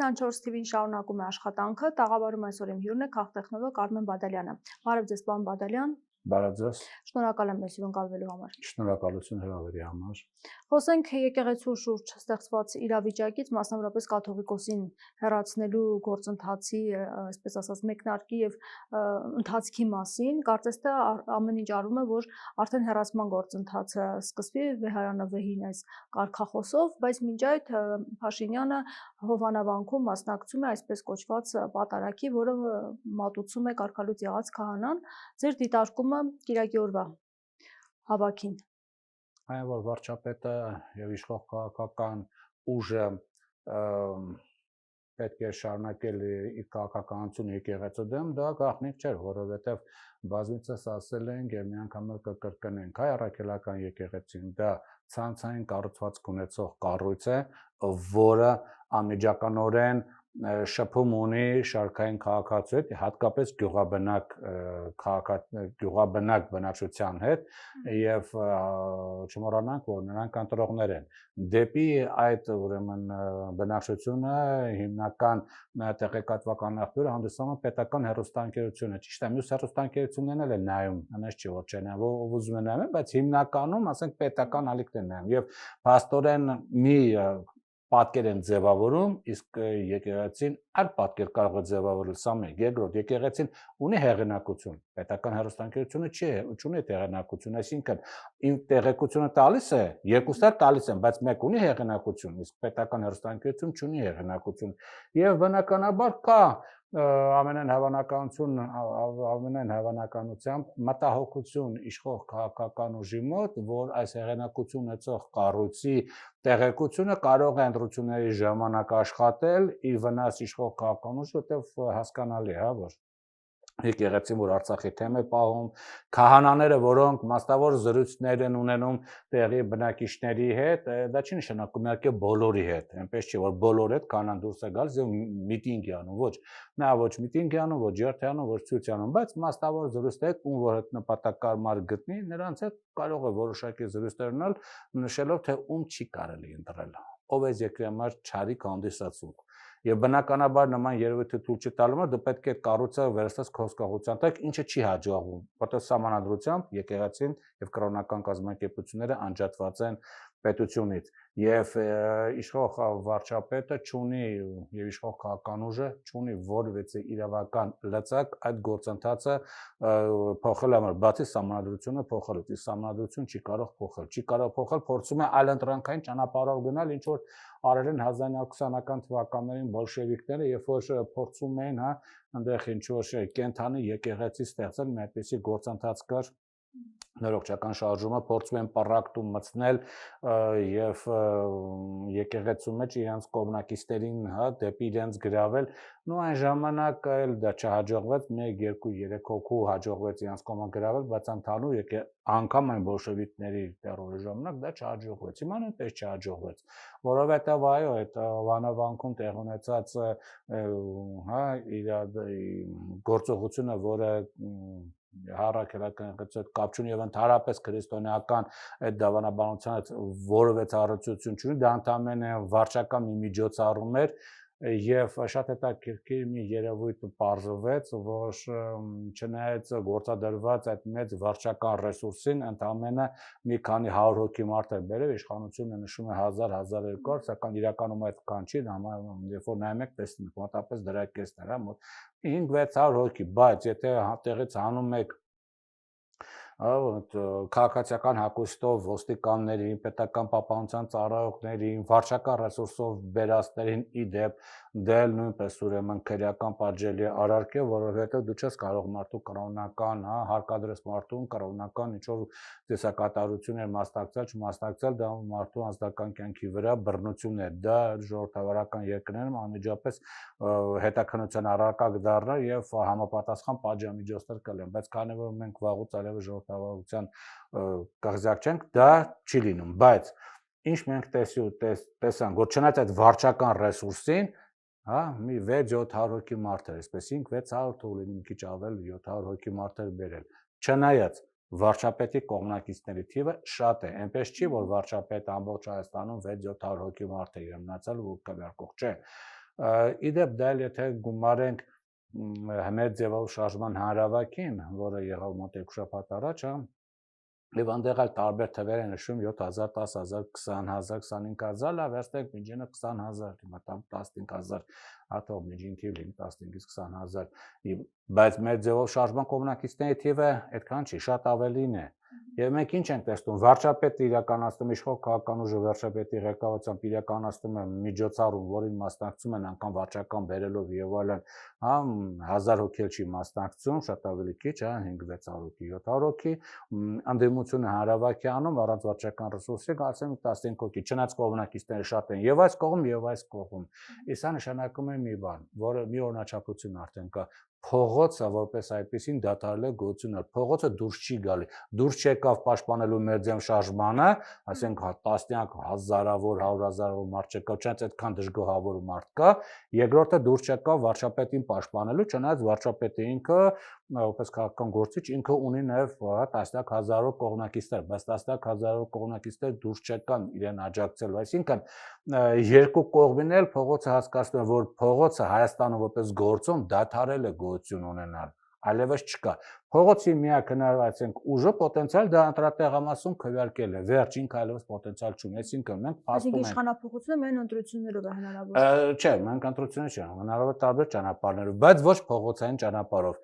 24 TV-ին շարունակում է աշխատանքը, տաղավարում այսօր իմ հյուրն է քաղտեխնոլոգ Արմեն Բադալյանը։ Բարև ձեզ, պարոն Բադալյան։ Բարև ձեզ։ Շնորհակալ եմ մեզ հյուրընկալվելու համար։ Շնորհակալություն հրավերի համար։ Խոսենք եկեղեցու շուրջ ստեղծված իրավիճակից, մասնավորապես կաթողիկոսին հեռացնելու գործընթացի, այսպես ասած, մեկնարկի եւ ընթացքի մասին։ Կարծես թե ամեն ինչ արվում է, որ արդեն հեռացման գործընթացը սկսվի վեհարանավեհին այս կարգախոսով, բայց մինչ այդ Փաշինյանը Հովանավանքում մասնակցում է այսպես կոչված պատարագի, որը մատուցում է կարգալույծ եղած քահանան։ Ձեր դիտարկումը Կիրակի օրվա հավաքին։ Այն որ վարչապետը եւ իշխող քաղաքական ուժը պետք է շարունակել իր քաղաքականությունը եկեղեցու դեմ, դա գաղտնիք չէր, որովհետեւ բազմիցս ասել են եւ մի անգամ էլ կկրկնենք, հայ առաքելական եկեղեցին դա ցանցային կառուցվածք ունեցող կառույց է, որը անմիջականորեն շփում ունի շարքային քաղաքացու հետ, հատկապես գյուղաբնակ բնակչության հետ եւ չմոռանանք, որ նրանք ընտրողներ են։ Դեպի այդ ուրեմն բնակչությունը հիմնական տեղեկատվական աղբյուրը հանդիսանում է պետական հեռուստաընկերությունը։ Ճիշտ է, մյուս հեռուստաընկերություններն էլ են նայում, այնպես չի որ չեն նայում, ով ուզում է նայում, բայց հիմնականում, ասենք, պետական ալիքներն են նայում եւ փաստորեն մի պատկեր են ձևավորում, իսկ եկեղեցին այլ պատկեր կարող է ձևավորել, սա մեկ։ Երկրորդ, եկեղեցին ունի հեղինակություն, պետական հեռուստաընկերությունը չունի հեղինակություն, այսինքն իմ տեղեկությունը տալիս է, երկուսն էլ տալիս են, բայց մեկ ունի հեղինակություն, իսկ պետական հեռուստաընկերությունը չունի հեղինակություն։ Եվ բնականաբար կա ամենայն հավանականությամբ մտահոգություն իշխող քաղաքական ուժի մոտ, որ այս հեղինակություն ունեցող կառույցի տեղեկությունը կարող է ընտրությունների ժամանակ աշխատել ի վնաս իշխող քաղաքական ուժի, որտեղ հասկանալի է, որ եկեղեցին, որ Արցախի թեմ է պահում, քահանաները, որոնք մասնավոր զրույցներ են ունենում տեղի բնակիչների հետ, դա չի նշանակում իհարկե բոլորի հետ, այնպես չի, որ բոլորի հետ քահանան դուրս է գալիս եւ միտինգ է անում, ոչ, նա ոչ միտինգ է անում, ոչ ջերդ է անում, ոչ ցույց է անում, բայց մասնավոր զրույցներ, ում որ հետ նպատակարար գտնի, նրանց հետ կարող է որոշակի զրույցներ ունենալ, նշելով թե ում չի կարելի ընտրել, ով է երկրի համար չարիք հանդիսացող։ Եվ բնականաբար նման երևույթը թույլ չտալու համար դու պետք է կառույցը վերցնես քո հսկողության տակ, ինչը չի հաջողվում, որտեղ սահմանադրությամբ եկեղեցին եւ կրոնական կազմակերպությունները անջատված են պետությունից եւ իշխող վարչապետը չունի եւ իշխող քաղաքական ուժը չունի որևէ իրավական լծակ այդ գործընթացը փոխել համար, բացի սահմանադրությունը փոխելուց, իսկ սահմանադրություն չի կարող փոխել, չի կարող փոխել, փորձում է այլընտրանքային ճանապարհով գնալ, ինչ որ արել են 1920-ական թվականներին բոլշևիկները, երբ որ փորձում էին, այնտեղ ինչ որ կենթանի եկեղեցի ստեղծել, մի այդպիսի գործընթաց կար, նորոգչական շարժումը փորձում են պարակտում մտցնել եւ եկեղեցու մեջ իրենց կողմնակիցներին, դեպի իրենց գրավել, նո այն ժամանակ էլ դա չհաջողվեց, 1, 2, 3 հոգու հաջողվեց իրենց կողմը գրավել, բայց ընդհանուր անգամ այն բոլշևիկների տերորի ժամանակ դա չհաջողվեց։ Հիմա նույնպես չհաջողվեց, որովհետեւ այո, այդ Վանավանքում տեղ ունեցած իր գործողությունը, որը առաքելական հետ կապ չունի եւ ընդհանրապես քրիստոնեական այդ դավանաբանության որևէ ծառայություն չունի, դա ընդհանրապես վարչական մի միջոցառում էր եւ շատ հետաքրքիր մի երևույթ պարզվեց, որ չնայած գործադրված այդ մեծ վարչական ռեսուրսին, ընդհանրապես մի քանի 100 հոգի մարդ էր բերել, իշխանությունը նշում է 1000-1200, սակայն իրականում այդքան չի, երբ որ նայում եք, տեսնում եք, մոտավորապես դրա կեսն էր, 5-600 հոգի, բայց եթե տեղից հանում եք քաղաքացիական հագուստով ոստիկաններին, պետական պահպանության ծառայողներին, վարչական ռեսուրսով բերածներին իդեպ դել նույնպես ուրեմն քրեական պատժելի արարք է, որովհետեւ դու չես կարող մարդու կրոնական, հարկադրես մարդուն կրոնական ինչ որ ծեսակատարություններ մասնակցել, չմասնակցել, դա մարդու անձնական կյանքի վրա բռնություն է, դա ժողովրդավարական երկրներում անմիջապես հետաքննության առարկա կդառնա եւ համապատասխան պատժամիջոցներ կլինեն, բայց քանի որ մենք վաղուց այլևս ժողովրդավարության կղզյակ չենք, դա չի լինում, բայց ինչ մենք տեսանք, որ չնայած այդ վարչական ռեսուրսին, մի 6-700 հոգի մարդ էր, այսպես 5-600 թող լինի մի քիչ ավել 700 հոգի մարդ էր բերել, չնայած վարչապետի կողմնակիցների թիվը շատ է, այնպես չի, որ վարչապետը ամբողջ Հայաստանում 6-700 հոգի մարդ է մնացել ու քվեարկող չէ, Իդեպ դա եթե գումարենք մեր ձևով շարժման հանրավակին, որը եղավ մոտ 2 շաբաթ առաջ, եւ այնտեղ էլ տարբեր թվեր են նշում 7000, 10000, 20000, 25000, լավ, վերստեք միջինը 20000, հիմա 15000, հաթող միջին թիվ լինի 15-ից 20000, բայց մեր ձևով շարժման կողմնակիցների թիվը այդքան չի, շատ ավելին է։ Եվ մենք ինչ ենք տեսնում, վարչապետը իրականացնում իշխող քաղաքական ուժը վարչապետի ղեկավարությամբ իրականացնում է միջոցառում, որին մասնակցում են անգամ վարչական բերելով եւ այլն, 1000 հոգի չի մասնակցում, շատ ավելի քիչ, 5-600 հոգի, 700 հոգի, անդերմությունը հանրավակի անում առանց վարչական ռեսուրսի, ասեմ 15 հոգի, չնայած կողմնակիցները շատ են եւ այս կողմ եւ այս կողմ։ Իսկ սա նշանակում է մի բան, որը մի օրնաչափություն արդեն կա, փողոցը որպես այդպեսին դադարել է գոյությունը, փողոցը դուրս չի գալի, դուրս չեկավ պաշտպանելու մեր ձեմ շարժմանը, ասենք տասնյակ հազարավոր, 100,000-ավոր մարդ չեկավ, չնայած այդքան դժգոհավոր մարդ կա, երկրորդը դուրս չեկավ վարչապետին պաշտպանելու, չնայած վարչապետը ինքը որպես քաղաքական գործիչ ինքը ունի նաև տասնյակ հազարավոր կողմնակիցներ, բայց տասնյակ հազարավոր կողմնակիցներ դուրս չեկան իրեն աջակցելու, այսինքն երկու կողմին էլ փողոցը հասկացնում է, որ փողոցը Հայաստանը որպես գործոն դադարել է գոյություն ունենալ, այլևս չկա։ Փողոցի միակ հնարավորացենք ուժը պոտենցիալ դա անդրատեղամասում քվեարկել է, վերջ ինքը այլևս պոտենցիալ չունի, այսինքն մենք փաստում ենք։ Իշխանափոխությունը միայն ընտրություններով է հնարավոր։ Չէ, մենք ընտրություններ չենք, հնարավոր տարբեր ճանապարհներով, բայց ոչ փողոցային ճանապարհով։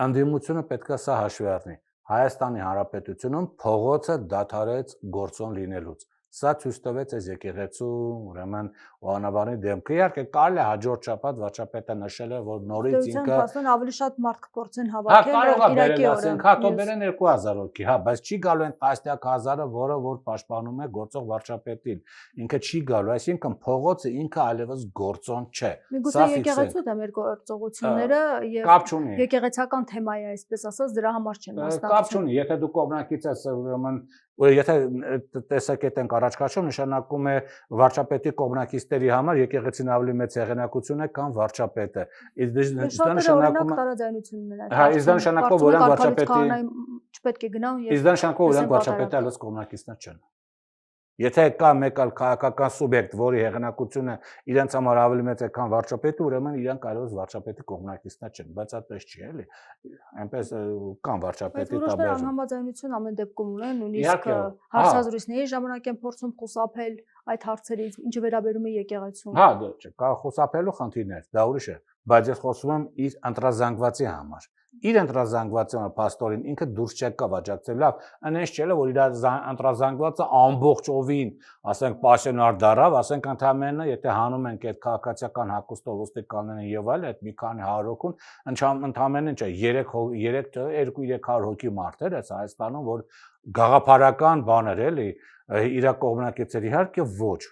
Անդիմությունը պետք է սա հաշվի առնի։ Հայաստանի Հանրապետությունում փողոցը դադարեց գործոն լինելուց։ Սա ցույց տվեց այս եկեղեցու ուրեմն օանավանի դեմքը։ Իհարկե կարելի է հաջորդ շաբաթ վարչապետը նշել է, որ նորից ինքը ասեն ավելի շատ մարդ կփորձեն հավաքել Իրաքի օրը։ Հա, բերեն 2000 հոգի, հա, բայց չի գալու այն տասնյակ հազարը, որ պաշտպանում է գործող վարչապետին։ Ինքը չի գալու, այսինքն փողոցը ինքը այլևս գործոն չէ։ Միգուցե եկեղեցու դա մեր գործողությունները եւ եկեղեցական թեմա է, այսպես ասած, դրա համար չեն մասնակցում։ Կապ չունի, եթե դու կողմնակից ես ուրեմն եթե տեսակետ ենք առաջ քաշում, նշանակում է վարչապետի կողմնակիցների համար եկեղեցին ավելի մեծ հեղինակություն է, քան վարչապետը։ Իսկ դա նշանակում է տարաձայնություններ են։ Հա, իսկ դա նշանակում որ վարչապետի չպետք է գնան եւ իսկ դա նշանակում որ վարչապետը այլոց կողմնակիցներ չեն։ Եթե կա մեկ այլ քաղաքական սուբյեկտ, որի հեղինակությունը իրենց համար ավելի մեծ է, քան վարչապետը, ուրեմն իրանք այլևս վարչապետի կողմնակիցներ չեն, բայց այդպես չի, էլի։ Այնպես կան վարչապետի տարբեր անհամաձայնություն ամեն դեպքում ունեն, նույնիսկ հարցազրույցների ժամանակ են փորձում խուսափել այդ հարցերից, ինչը վերաբերում է եկեղեցուն։ Հա, դա չէ, կա խուսափելու խնդիրներ, դա ուրիշ է, բայց ես խոսում եմ իր ընտրազանգվածի համար։ Իր ընտրազանգվածը փաստորեն ինքը դուրս չեկավ աջակցել, լավ, այնպես չէ՞ որ իր ընտրազանգվածը ամբողջովին, ասենք, պաշտոնյար դարավ, ասենք ընդամենը, եթե հանում ենք այդ քաղաքացիական հակոստով ոստիկաններն եւ այլ, այդ մի քանի 100 հոգուն, ընդամենը ինչ է 2-300 հոգի մարդ էր այս Հայաստանում, որ գաղափարական բաներ էլի, իր կողմնակիցներ իհարկե ոչ։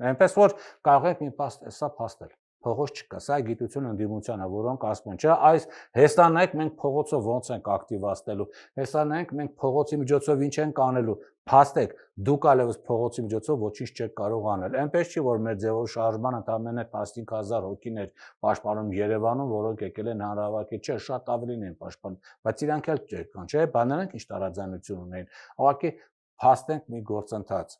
Այնպես որ կարող ենք մի սա փաստել։ Փողոց չկա, սա գիտություն ընդդիմությանը, որոնք ասում են, չէ, այս հեսանայք մենք փողոցով ոնց ենք ակտիվացնելու, հեսանայք մենք փողոցի միջոցով ինչ ենք անելու, փաստեք, դուք այլևս փողոցի միջոցով ոչինչ չեք կարող անել։ Այնպես չի, որ մեր ձևով շարժման ընդամենը 15000 հոգիներ պաշտպանում Երևանում, որոնք եկել են հանրավակի, չէ, շատ ավելին են պաշտպանում, բայց իրանք էլ չեկան, չէ, բաներն ինչ տարաձայնություն ունեն։ Ուղղակի փաստենք մի գործընթաց։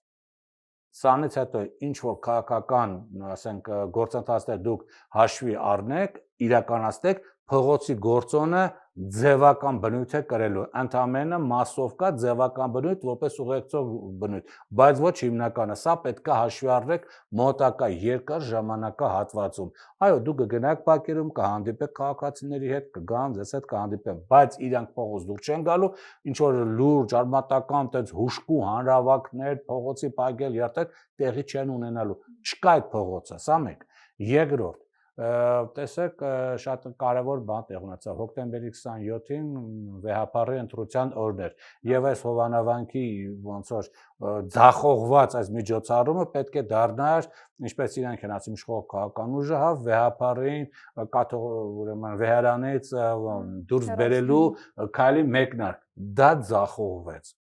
Սանից հետո ինչ որ քաղաքական, ասենք, գործընթացներ դուք հաշվի առնեք, իրականացնեք, փողոցի գործոնը ձևական բնույթ է կրելու, ընդամենը մասով կա ձևական բնույթ, որպես ուղեկցող բնույթ, բայց ոչ հիմնականը, սա պետք է հաշվի առնեք մոտակա երկար ժամանակահատվածում։ Այո, դուք կգնաք բակերում, կհանդիպեք քաղաքացիների հետ, կգան, ձեզ հետ կհանդիպեն, բայց իրանք փողոց դուրս չեն գալու, ինչ որ լուրջ արմատական տենց հուշկու հանրավակներ, փողոցի պայքել երթեր տեղի չեն ունենալու։ Չկա այդ փողոցը, սա մեկ։ Երկրորդ տեսեք շատ կարևոր բան տեղ ունեցավ հոկտեմբերի 27-ին վեհապարի ընտրության օրն էր եւ այս Հովանավանքի ոնց որ ձախողված այս միջոցառումը պետք է դառնար ինչպես իրանք են ասում իշխող քաղաքական ուժը հա վեհապարին ուրեմն վեհարանից դուրս բերելու քայլի մեկնարկ դա ձախողվեց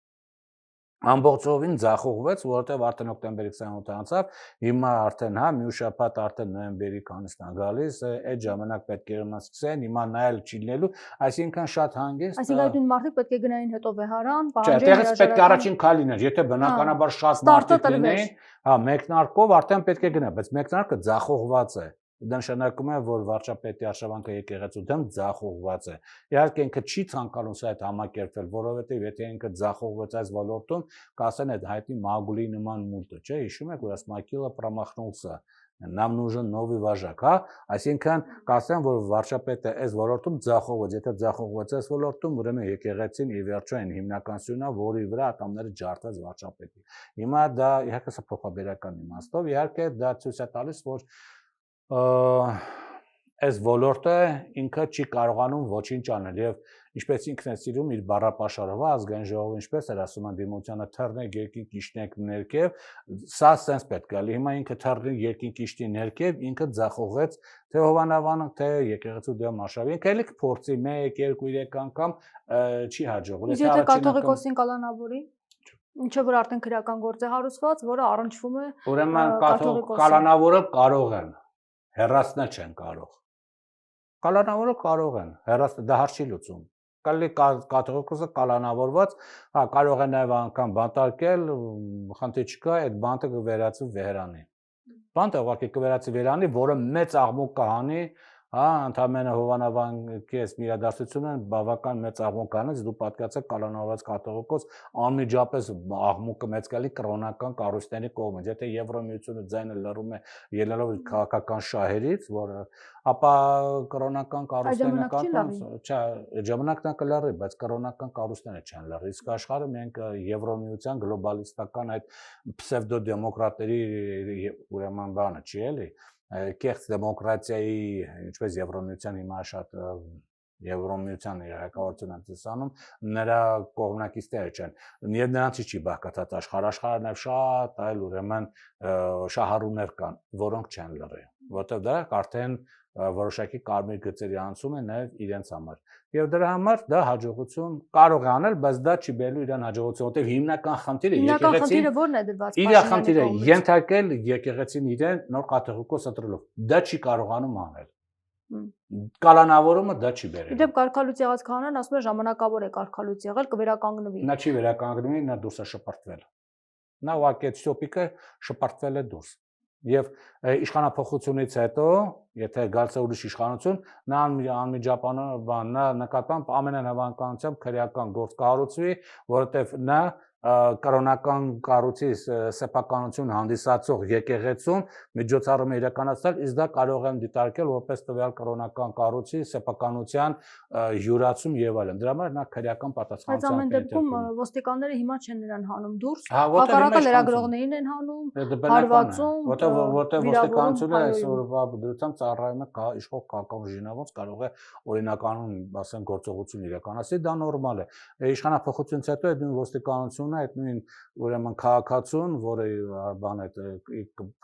ամբողջովին ձախողվեց, որովհետև արդեն հոկտեմբերի 28-ը անցավ, հիմա արդեն հա մի շաբաթ արդեն նոյեմբերի քանիսն է գալիս, այդ ժամանակ պետք է սկսեն, հիմա նայել չի լինելու, այսինքն շատ հանգիստ։ Այսինքն այդ մարդիկ պետք է գնային հետո վեհարան, պահանջեն։ Չէ, տեղից պետք է առաջին քայլ լիներ, եթե բնականաբար շատ մարդիկ լինեին, հա, մեկնարկով արդեն պետք է գնա, բայց մեկնարկը ձախողված է։ դա նշանակում է, որ վարչապետի արշավանքը եկեղեցու դեմ ձախողված է։ Իհարկե ինքը չի ցանկանում սա այդ համակերպվել, որովհետև եթե ինքը ձախողված այս ոլորտում, կասեն այդ հայտնի Մագուլի նման մուլտը, չէ՞, հիշում եք, որ այս Մակիլը պромахнулся, нам нужен новый вожак, հա, այսինքն կասեն, որ վարչապետը այս ոլորտում ձախողված, եթե ձախողված այս ոլորտում, ուրեմն եկեղեցին ի վերջո այն հիմնականությունն է, որի վրա ատամները ջարդած վարչապետի։ Հիմա դա իհարկե սա փոխաբերական իմաստով, իհարկե դա ցույց է տալիս, որ այս ոլորտը ինքը չի կարողանում ոչինչ անել եւ ինչպես ինքն է սիրում իր բառապաշարով ազգային ժողովը ինչպես էր ասում անդիմությանը թռնեք երկինք իշնեք ներքև սա սենց պետք է լի հիմա ինքը թռնի երկինք իշտի ներքև ինքը ձախողեց թե Հովանավանը թե եկեղեցու դեմ արշավի ինքը էլի կփորձի 1 2 3 անգամ չի հաջողել եթե կաթողիկոսին կալանավորի ինչը որ արդեն քրեական գործ է հարուցված որը առնչվում է ուրեմն կալանավորը կարող են հեռացնել չեն կարող կալանավորը կարող են հեռացնել դա հարց չի լուծում կալի կաթողիկոսը կալանավորված հա կարող է նաև անգամ բանտարկել խնդիր չկա այդ բանտը կվերածվի վեհրանի բանտը ուղղակի կվերածվի վեհրանի որը մեծ աղմուկ կհանի հա ընդամենը Հովանավանքի այս իրադարձությունը բավական մեծ աղմուկ անեց դու պատկացեք կալանավորված կաթողիկոս անմիջապես աղմուկը մեծ կալի կրոնական կառույցների կողմից եթե Եվրոմիությունը ձայնը լռում է ելնելով քաղաքական շահերից որը ապա կրոնական կառույցները նկատմամբ չէ ժամանակն կլռի բայց կրոնական կառույցները չեն լռի իսկ աշխարհը մենք Եվրոմիության գլոբալիստական այդ պսևդոդեմոկրատների ուրեմն բանը չի էլի կեղծ դեմոկրատիայի ինչպես Եվրոմիության հիմա շատ Եվրոմիության ղեկավարությունը ցույցանում նրա կողմնակիցները չեն եւ նրանցից չի բաղկացած աշխարհը նաեւ շատ այլ ուրեմն շահառուներ կան որոնք չեն լռի որտեղ դա արդեն որոշակի կարմիր գծերի անցում է նաեւ իրենց համար եւ դրա համար դա հաջողություն կարող է անել բայց դա չի բերելու իրան հաջողություն որտեղ հիմնական խնդիրը եկեղեցին ո՞րն է դրված իր խնդիրը ենթարկել եկեղեցին իրեն նոր կաթողիկոս ընտրելով դա չի կարողանում անել կալանավորումը դա չի բերել Իդեպ կարգալույց եղած քահանան ասում է ժամանակավոր է կարգալույց եղել կվերականգնվի նա չի վերականգնվի նա դուրս է շպրտվել նա ուղղակի սյոպիկը շպրտվել է դուրս Եվ իշխանապողությունից հետո, եթե գալիս է ուրիշ իշխանություն, նա անմիջապանը բան, նա նկատմամբ ամենահավանականությամբ քրեական գործ կառուցվի, որովհետև նա կրոնական կառույցի սեփականություն հանդիսացող եկեղեցում միջոցառում է իրականացնել, իսկ դա կարող են դիտարկել որպես տվյալ կրոնական կառույցի սեփականության յուրացում եւ այլն։ Դրա համար նա քրեական պատասխանատվություն Բայց ամեն դեպքում ոստիկանները հիմա չեն նրան հանում դուրս, հակառակը լրագրողներին են հանում, հարվածում, որտեղ ոստիկանությունը այսօրվա դրությամբ ծառայում է իշխող քաղաքական ուժինա ոնց կարող է օրինականուն, ասենք, գործողություն իրականացնել, դա նորմալ է։ Իշխանապողությունից հետո այդ ոստիկանությունը այդ նույն ուրեմն քաղաքացուն, որը բան է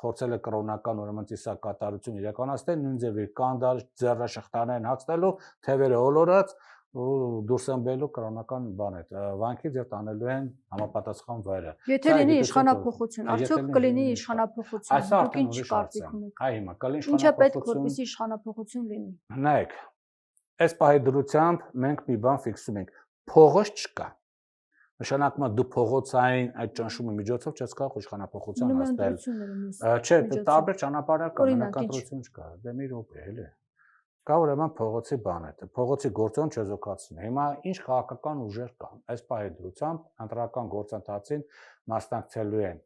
փորձել է կրոնական ուրեմն ծիսակատարություն իրականացնել, նույն ձևի կանդալ ձեռնաշխտանային հացնելու, թևերը ոլորած ու դուրս են բերելու կրոնական բան է, վանքից եւ տանելու են համապատասխան վայրը։ Եթե լինի իշխանապողություն, արդյոք կլինի իշխանապողություն, դուք ինչ կարծիք ունեք։ Այ հիմա կլինի իշխանապողություն։ Ինչ է պետք, որպեսզի իշխանապողություն լինի։ Նայեք, այս պահի դրությամբ մենք մի բան ֆիքսում ենք, փողոց չկա։ Նշանակում է դու փողոցային այդ ճնշումի միջոցով չես կարող իշխանապողության հասնել։ Չէ, տարբեր ճանապարհներ կան, մնակադրություն չկա։ Դե մի րոպե, էլի։ Կա ուրեմն փողոցի բան է, փողոցի գործոն չեզոքացնում։ Հիմա ինչ քաղաքական ուժեր կան։ Այս պահի դրությամբ ընտրական գործընթացին մասնակցելու են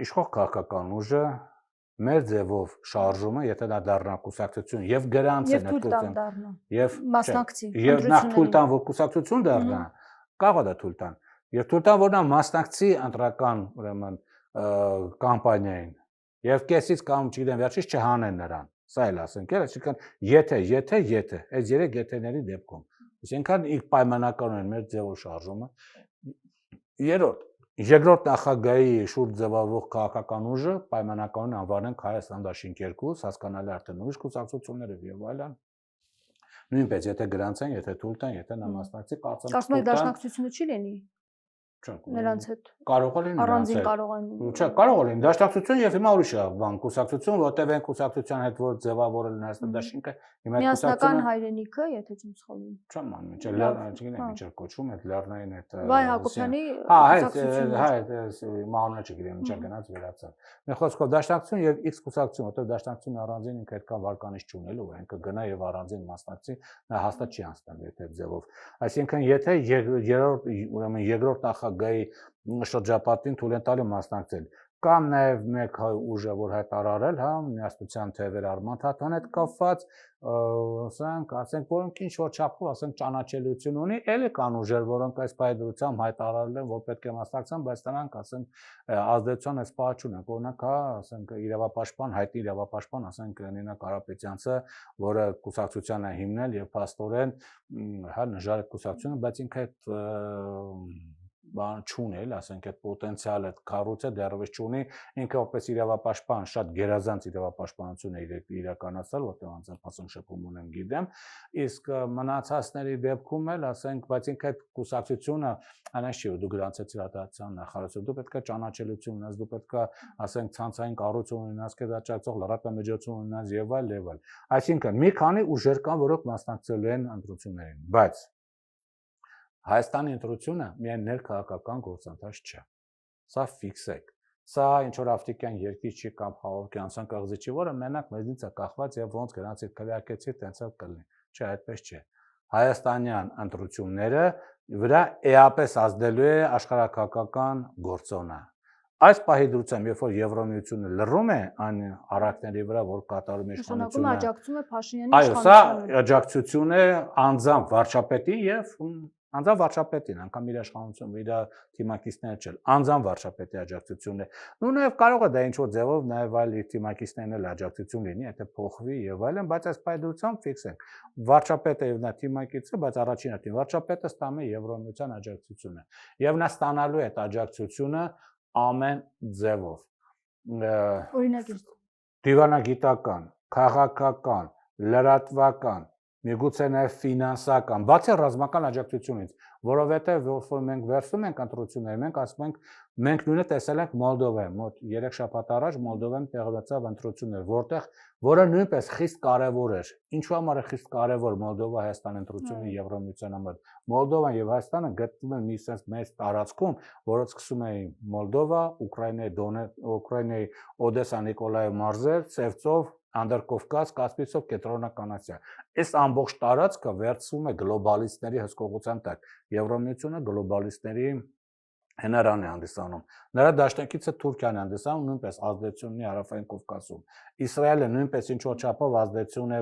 իշխող քաղաքական ուժը մեր ձևով շարժումը, եթե դա դառնա կուսակցություն եւ գրանց է նկատում եւ մասնակցի եւ նախ թույլ տան որ կուսակցություն դառնա, կարող է դա թույլ տան։ Եվ թույլ տան որ նա մասնակցի ընտրական ուրեմն կամպանիային եւ կեսից կամ չգիտեմ վերջից չհանեն նրան։ Սա էլ ասենք, այսինքն եթե այս երեք եթեների դեպքում, այսինքն իր պայմանական են մեր ձևով շարժումը։ Երկրորդ նախագահի շուրջ ձևավորող քաղաքական ուժը պայմանականորեն անվանենք Հայաստան դաշինք 2, հասկանալի արդեն ուրիշ կուսակցությունները եւ այլն։ Նույնպես եթե գրանցեն, եթե թույլ տան, եթե նա մասնակցի, կարծում եք դաշնակցությունը չի լինի։ Նրանց հետ կարող է լինի առանձին կարող են չէ կարող է լինի դաշնակցություն եւ հիմա ուրիշ է բան կուսակցություն որտեղ են կուսակցության հետ որ ձևավորել ներս դաշինքը հիմա միասնական հայրենիքը եթե չեմ սխալվում չեմ անում չէ չգիտեմ ինչ կոչվում է լեռնային այդ Վայ Հակոբյանի մանունը չգիտեմ ինչ գնաց վերացավ մի խոսքով դաշնակցություն եւ X կուսակցություն որտեղ դաշնակցությունը առանձին ինքը այդքան վարկանիշ չունելու է ինքը գնա եւ առանձին մասնակցի նա հաստատ չի անցնել եթե ձևով այսինքն եթե երրորդ ուրեմն երկրորդ նախագահի շրջապատին թույլ են տալի մասնակցել կամ նաև մեկ ուժը որ հայտարարել հա միասնության թևեր Արմաթաթան հետ կապված ասենք որոնք ինչ որ չափով ասենք ճանաչելիություն ունի էլի կան ուժեր որոնք այս պայդրությամբ հայտարարել են որ պետք է մասնակցեն բայց նրանք ասենք ազդեցության այս պահ չունեն օրինակ հա ասենք իրավապաշտպան հայտի իրավապաշտպան ասենք Նինա Կարապետյանցը որը կուսակցության է հիմնել եւ փաստորեն հա նժար է կուսակցությունը բայց ինքը այդ բան չունի էլ ասենք այդ պոտենցիալը կառույցը դեռևս չունի ինքը որպես իրավապաշտպան շատ գերազանց իրավապաշտպանություն է իրականացրել որտեղ անձամբ ասենք շփում ունեմ գիտեմ իսկ մնացածների դեպքում էլ ասենք բայց ինքը այդ կուսակցությունը այնպես չի որ դու գրանցեցիր արտադրության նախարարություն դու պետք է ճանաչելիություն ունես դու պետք է ասենք ցանցային կառույց ունենաս քեզ աջակցող լրատվամիջոցություն ունենաս եւ այլ այսինքն մի քանի ուժեր կան որոնք մասնակցելու են ընտրություններին բայց Հայաստանի ընտրությունը միայն ներքաղաքական գործընթաց չէ։ Սա ֆիքսեք։ Սա ինչ որ աֆրիկյան երկիր չի կամ խաղաղության կղզի չի, որը մենակ մեզնից է կախված եւ ոնց գրանցի քվեակեցի տենց էլ կլինի։ Չէ, այդպես չէ։ Հայաստանյան ընտրությունները վրա էապես ազդելու է աշխարհակաղակական գործոնը։ Այս պահի դրությամբ, երբ որ Եվրոմիությունը լռում է այն արակների վրա, որ կատարում է իշխանությունը, աջակցում է Փաշինյանի իշխանությանը։ Այո, սա աջակցություն է անձամբ վարչապետի եւ անձամբ վարչապետին, անգամ իր իշխանություն, իր թիմակիցները չէ, անձամբ վարչապետի աջակցությունն է։ Ու նաև կարող է դա ինչ-որ ձևով նաև այլ իր թիմակիցներն էլ աջակցություն լինի, եթե փոխվի եւ այլն, բայց այս պայդրությամբ ֆիքս ենք։ Վարչապետը եւ նա թիմակիցը, բայց առաջինը թիմ վարչապետը ստանում է Եվրոմիության աջակցությունը։ Եվ նա ստանալու է այդ աջակցությունը ամեն ձևով։ Օրինակի դիվանագիտական, քաղաքական, լրատվական Միգուցե նաև ֆինանսական, բացի ռազմական աջակցությունից, որովհետև որ մենք վերցնում ենք ընտրությունները, մենք ասում ենք, մենք նույնը տեսել ենք Մոլդովայում, մոտ 3 շաբաթ առաջ Մոլդովայում տեղացավ ընտրություններ, որը նույնպես խիստ կարևոր էր։ Ինչու համար է խիստ կարևոր Մոլդովա-Հայաստան ընտրությունը Եվրոմիության համար։ Մոլդովան եւ Հայաստանը գտնվում են մի sense մեծ տարածքում, որոնց սկսում է Մոլդովա, Ուկրաինայի Օդեսա, Նիկոլաև մարզեր, Սևծով Անդրկովկաս, Կասպիցով, Կենտրոնական Ասիա։ Այս ամբողջ տարածքը վերցվում է գլոբալիստների հսկողության տակ։ Եվրոմիությունը գլոբալիստների հնարան է հանդիսանում։ Նրա դաշնակիցը Թուրքիան է հանդիսանում, նույնպես ազդեցություն ունի Հարավային Կովկասում։ Իսրայելը նույնպես ինչ որ չափով ազդեցություն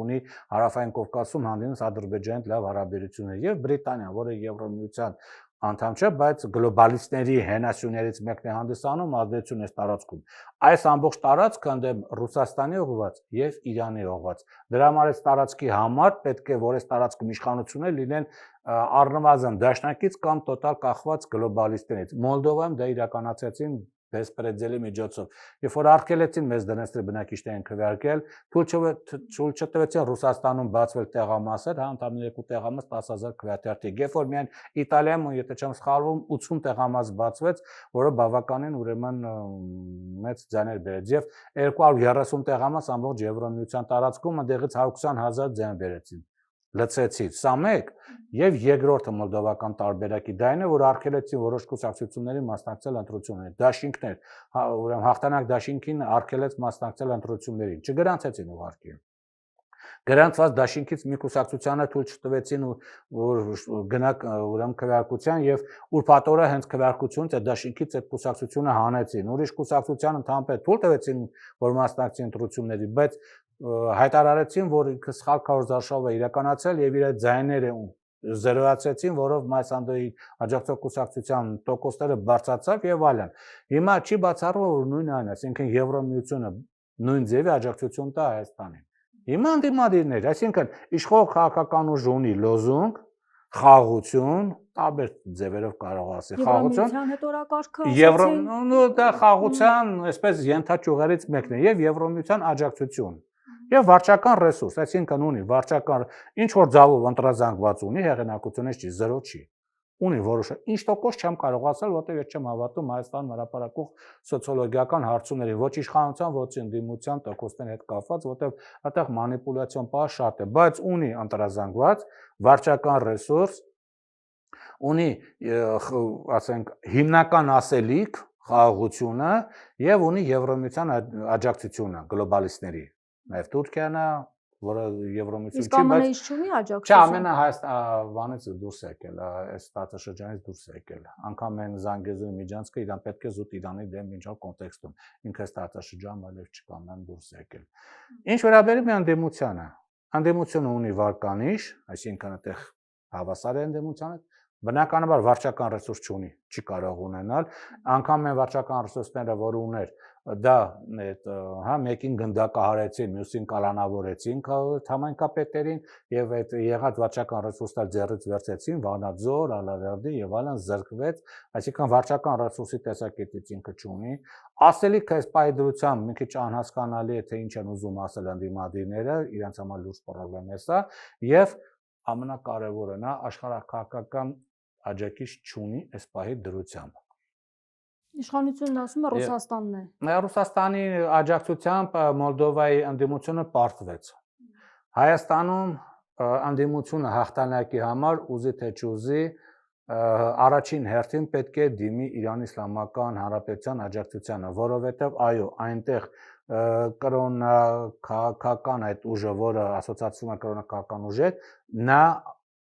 ունի Հարավային Կովկասում, հանդիսանում Ադրբեջանի լավ հարաբերություններ եւ Բրիտանիան, որը Եվրոմիության անդամ չէ, բայց գլոբալիստների հենասյուներից մեկն է հանդիսանում ազդեցություն այս տարածքում։ Այս ամբողջ տարածքը ընդդեմ Ռուսաստանի ուղղված եւ Իրանի ուղղված։ Դրա համար այս տարածքի համար պետք է որ այս տարածքում իշխանությունները լինեն առնվազն դաշնակից կամ տոտալ կախված գլոբալիստներից։ Մոլդովայում դա իրականացեցին բեսպրեդելի միջոցով։ Երբ որ արգելեցին մեզ դնեստրի բնակիչներին քվեարկել, թույլ չտվեցին Ռուսաստանում բացվել տեղամասեր, հա ընդամենը 2 տեղամաս 10000 քվեատերտի։ Երբ որ միայն Իտալիայում, եթե չեմ սխալվում, 80 տեղամաս բացվեց, որը բավականին ուրեմն մեծ ձայներ բերեց եւ 230 տեղամաս ամբողջ Եվրոմիության տարածքում ընդեղից 120000 ձայն բերեցին։ Լցեցին։ Սա մեկ եւ երկրորդը մոլդովական տարբերակի դա այն է, որ արգելեցին որոշ կուսակցությունների մասնակցել ընտրություններին։ Դաշինքներ, ուրեմն հաղթանակ դաշինքին արգելեց մասնակցել ընտրություններին։ Չգրանցեցին ուղղակի։ Գրանցված դաշինքից մի կուսակցությանը թույլ չտվեցին որ գնա ուրեմն քվեարկության եւ ուրփաթորը հենց քվեարկությունից այդ դաշինքից այդ կուսակցությունը հանեցին։ Ուրիշ կուսակցության ընդհանրապես թույլ տվեցին որ մասնակցի ընտրությունների, բայց հայտարարեցին, որ ինքը սխալ կառուցարշավ է իրականացել եւ իր ձայները զերոացեցին, որով Մայսանդոյի աջակցող կուսակցության տոկոսները բարձրացավ եւ այլն։ Հիմա չի բացառվում որ նույնն այն է, այսինքն Եվրոմիությունը նույն ձևի աջակցություն տա Հայաստանին։ Հիմա դիմադիրներ, այսինքն իշխող քաղաքական ուժ ունի լոզունգ, խաղաղություն, տարբեր ձևերով կարող ասի խաղաղություն։ Եվրոմիության հետ օրակարգը Եվրոմիությունը դա խաղաղության, այսպես ենթաճյուղերից մեկն է եւ Եվրոմիության աջակցություն։ Եվ վարչական ռեսուրս, այսինքն ունի վարչական ինչ որ ձավով ընտրազանգված ունի հեղինակությունից չի, 0 չի։ ունի որոշը։ Ինչ տոկոս չեմ կարող ասել, որտեղ ես չեմ հավատում Հայաստանում հրապարակող սոցիոլոգիական հարցումների, ոչ իշխանության, ոչ ընդդիմության տոկոսների հետ կապված, որտեղ այդտեղ մանիպուլյացիոն պահ շատ է, բայց ունի ընտրազանգված վարչական ռեսուրս, ունի, ասենք, հիմնական ասելիք, խաղաղությունը եւ ունի Եվրոմիության աջակցությունը գլոբալիստների, նաեւ Թուրքիան է, որը Եվրոմիություն չի, բայց իսկ չունի աջակցություն։ Չէ, ամենը Հայաստանից դուրս եկել, այս տարածաշրջանից դուրս եկել։ Անկամ այն Զանգեզուրի Միջանցքը իրան պետք է զուտ Իրանի դեմ ինչ-որ կոնտեքստում։ Ինքը այս տարածաշրջանում այլև չկա, մեն դուրս եկել։ Ինչ վերաբերում է ընդդիմությանը, ընդդիմությունը ունի վարկանիշ, այսինքն այդտեղ հավասար է ընդդիմությանը, բնականաբար վարչական ռեսուրս չունի, չի կարող ունենալ, անգամ այն վարչական ռեսուրսները, որ ուներ, դա հա մեկին գնդակահարեցին, մյուսին կալանավորեցին համայնքապետերին եւ այդ եղած վարչական ռեսուրսներ ձեռից վերցեցին, Վանաձոր, Ալավերդի եւ այլն զրկվեց, այսինքն վարչական ռեսուրսի տեսակետից ինքը չունի, ասելիքը այս պայդրությամբ մի քիչ անհասկանալի է թե ինչ են ուզում ասել ընդդիմադիրները, իրենց համար լուրջ խնդրեմ է սա եւ ամենակարևորը նա աշխարհակահաղական աջակից չունի այս պահի դրությամբ։ Իշխանությունն ասում է Ռուսաստանն է։ Ռուսաստանի աջակցությամբ Մոլդովայի ընդդիմությունը պարտվեց։ Հայաստանում ընդդիմությունը հաղթանակի համար ուզի թե չուզի առաջին հերթին պետք է դիմի Իրանի Իսլամական Հանրապետության աջակցությանը, որովհետև այո, այնտեղ կրոնաքաղաքական այդ ուժը, որը ասոցիացվում է կրոնաքաղաքական ուժ, նա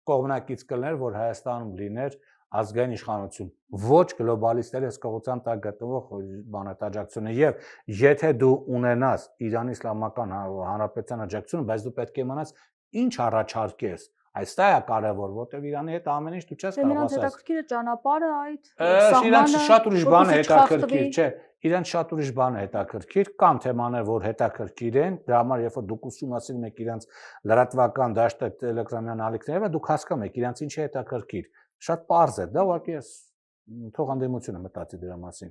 կողմնակից կլներ, որ Հայաստանում լիներ ազգային իշխանություն, ոչ գլոբալիստների հսկողության տակ գտնվող բանատաջակցությունը եւ եթե դու ունենաս Իրանի Իսլամական Հանրապետության աջակցությունը, բայց դու պետք է իմանաս ինչ առաջարկես, այստեղ է կարևոր, որտեղ Իրանի հետ ամեն ինչ դու չես կարող ասել։ Նրանց հետաքրքիր է ճանապարհը այդ Իրանց շատ ուրիշ բան է հետաքրքիր, չէ, իրանց շատ ուրիշ բան է հետաքրքիր, կան թեմաներ, որ հետաքրքիր են, դրա համար երբ որ դուք ուսումնասիրում եք իրանց լրատվական դաշտը, տելեգրամյան ալիքները, դուք հասկանում եք իրանց ինչ է հետաքրքիր։ Շատ պարզ է, դա ուղղակի է թող ընդդիմությունը մտածի դրա մասին։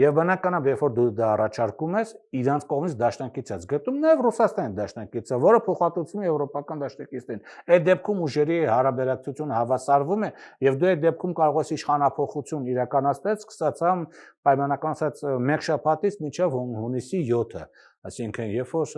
Եվ բնականաբար, երբ որ դու դա առաջարկում ես, իրանց կողմից դաշնակից ես գտնում նաև Ռուսաստանի դաշնակիցը, որը փոխհատուցում է եվրոպական դաշնակիցներին։ Այդ դեպքում ուժերի հարաբերակցությունը հավասարվում է, եւ դու այդ դեպքում կարող ես իշխանափոխություն իրականացնել, սկսած պայմանական ասած մեկ շաբաթից մինչև հունիսի 7-ը, այսինքն երբ որ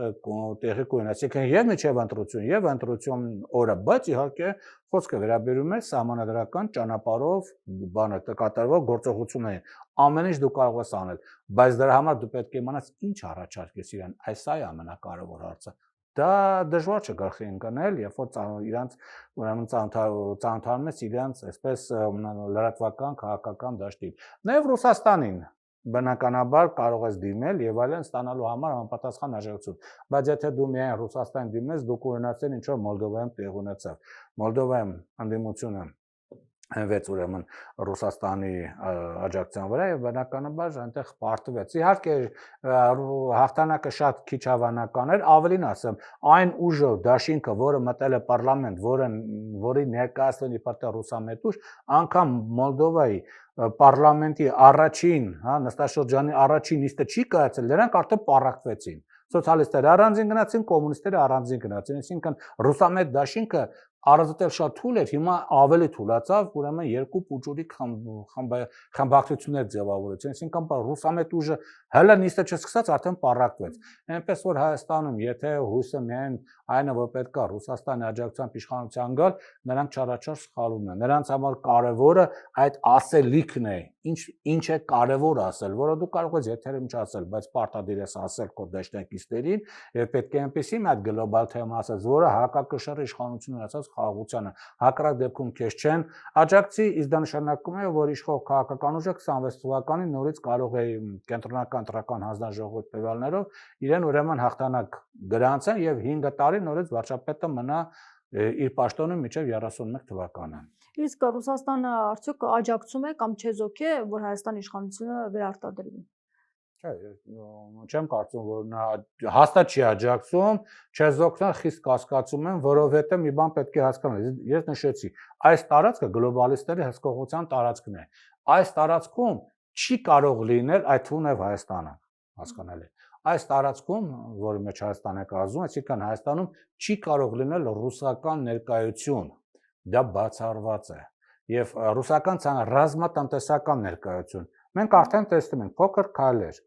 տեղի կունենա, այսինքն եւ միջև ընտրություն եւ ընտրություն օրը, բայց իհարկե խոսքը վերաբերում է սահմանադրական ճանապարհով բանը կատարվող գործողություններին։ Ամեն ինչ դու կարող ես անել, բայց դրա համար դու պետք է իմանաս ինչ առաջարկես իրան, այս է ամենակարևոր հարցը։ Դա դժվար չէ գլխի ընկնել, երբ որ իրանց ուրեմն ծանոթանում ես իրանց այսպես լրատվական քաղաքական դաշտին։ Նաև Ռուսաստանին բնականաբար կարող ես դիմել եւ այլն ստանալու համար համապատասխան աջակցություն, բայց եթե դու միայն Ռուսաստան դիմես, դու կունենաս ինչ որ Մոլդովայում տեղ ունեցավ։ Մոլդովայում ընդդիմությունը հենվեց ուրեմն Ռուսաստանի աջակցության վրա եւ բնականաբար այնտեղ պարտվեց։ Իհարկե հաղթանակը շատ քիչ հավանական էր, ավելին ասեմ, այն ուժը դաշինքը, որը մտել է պարլամենտ, որի ներկայացնի իբրտե ռուսամետ ուժ, անգամ Մոլդովայի պարլամենտի առաջին, հա, նստաշրջանի առաջին նիստը չի կայացել, նրանք արդեն պառակտվեցին։ Սոցիալիստները առանձին գնացին, կոմունիստները առանձին գնացին, այսինքն ռուսամետ դաշինքը առանձնել շատ թույլ էր, հիմա ավելի թույլացավ, ուրեմն երկու պուճուրի խմբակցություններ ձևավորեցին, այսինքն ռուսամետ ուժը հələ նիստը չսկսած արդեն պառակտվեց։ Այնպես որ Հայաստանում, եթե հույսը միայն այնը որ պետք է Ռուսաստանի աջակցությամբ իշխանության գալ, նրանք չարաչար սխալվում են։ Նրանց համար կարևորը այդ ասելիքն է, ինչ է կարևոր ասել, որը դու կարող ես եթերում չասել, բայց պարտադիր ես ասել քո դաշնակիցներին, եւ պետք է այնպեսի մի հատ գլոբալ թեմա ասած, որը հակակշռ իշխանությունն ասած խաղաղությանը, հակառակ դեպքում քեզ չեն աջակցի, իսկ դա նշանակում է, որ իշխող քաղաքական ուժը 26 թվականին նորից կարող է կենտրոնական ընտրական հանձնաժողովի տվյալներով իրեն ուրեմն հաղթանակ գրանցեն եւ 5 տարի նորից վարչապետը մնա իր պաշտոնում մինչև 31 թվականը։ Իսկ Ռուսաստանը արդյոք աջակցում է կամ չեզոք է, որ Հայաստանի իշխանությունը վերարտադրվի։ Չէ, չեմ կարծում, որ նա հաստատ չի աջակցում, չեզոքն խիստ կասկածում եմ, որովհետեւ մի բան պետք է հասկանալ։ Ես նշեցի, այս տարածքը գլոբալիստների հսկողության տարածքն է։ Այս տարածքում չի կարող լինել այդ թվում է Հայաստանը, հասկանալի։ Այս տարածքում, որի մեջ Հայաստանը կազմում, այսինքն Հայաստանում չի կարող լինել ռուսական ներկայություն, դա բացառված է։ եւ ռուսական ռազմատնտեսական ներկայություն։ Մենք արդեն տեսնում ենք փոքր քայլեր։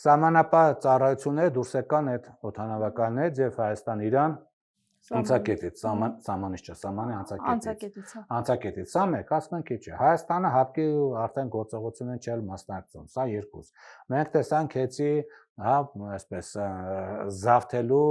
Սահմանապահ ծառայությունները դուրս եկան այդ օդանավականներից եւ Հայաստան-Իրան անցակետից, սահմանից չէ, սահմանի անցակետից, սա մեկ, ասում ենք քիչ է։ Հայաստանը հապկի արդեն գործողություններ չել մասնակցում, սա երկուս։ Մենք տեսանք հեցի, հա, այսպես զավթելու,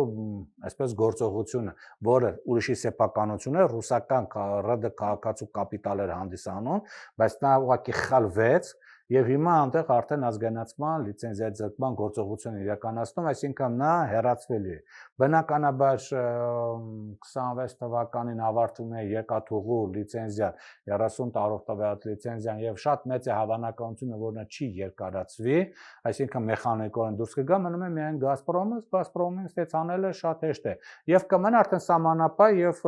այսպես գործողությունը, որը ուրիշի սեփականությունը ռուսական ՌԴ քաղաքացու կապիտալ էր հանդիսանում, բայց նա ուղղակի խլվեց եւ հիմա այնտեղ արդեն ազգանացման լիցենզիայի ձեռքման գործողություն իրականացնում, այսինքն նա հեռացվելի է։ Բնականաբար 26 թվականին ավարտվում է երկաթուղու լիցենզիա 30 տարով տվյալ լիցենզիան եւ շատ մեծ է հավանականությունը, որ նա չի երկարացվի, այսինքն մեխանիկորեն դուրս կգա, մնում է միայն Գազպրոմին ստեց անելը շատ հեշտ է եւ կմնա արդեն սահմանապահ եւ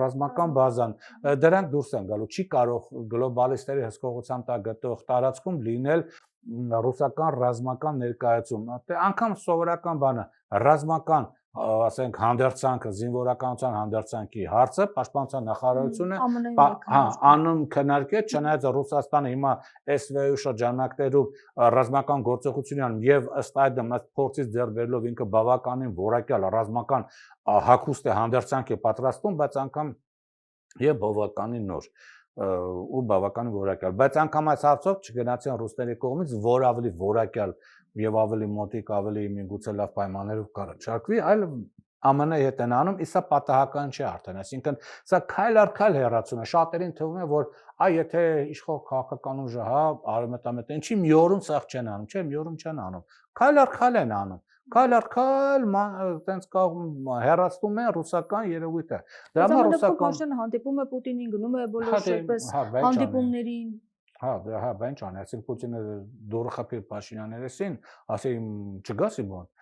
ռազմական բազան, դրանք դուրս են գալու, չի կարող գլոբալիստերի հսկողության տակ գտող տարածքում լինել ռուսական ռազմական ներկայացում, անգամ սովորական բանը, ռազմական ասենք հանդերձանքը, զինվորականության հանդերձանքի հարցը պաշտպանության նախարարությունը անում քննարկեց, չնայած Ռուսաստանը հիմա SVU շրջանակներում ռազմական գործողությունն եւ ըստ այդմ փորձից ձեռք բերելով ինքը բավականին որակյալ ռազմական հագուստ է հանդերձանք է պատրաստում, բայց անգամ եւ բավականին նոր ու բավականին որակյալ, բայց անգամ այս հարցով չգնացին ռուսների կողմից, որ ավելի որակյալ եւ ավելի մոտիկ, ավելի միգուցե լավ պայմաններով կառաջարկվի, այլ ԱՄՆ-ի հետ են անում, իսկ սա պատահական չէ արդեն, այսինքն սա քայլ առ քայլ հեռացում է, շատերին թվում է, որ եթե իշխող քաղաքական ուժը, հա, արևմտամետ, ինչի մի օրում սա չեն անում, չէ, մի օրում չեն անում, քայլ առ քայլ են անում, քայլ առ քայլ տենց հեռացնում է ռուսական երևույթը։ Դրա համար ռուսական հանդիպում է Պուտինին, գնում է բոլոր այդպես հանդիպումներին։ Հա, բան չանի, ասենք Պուտինը դուրը խփի Փաշինյաներին, ասի չգասի բան,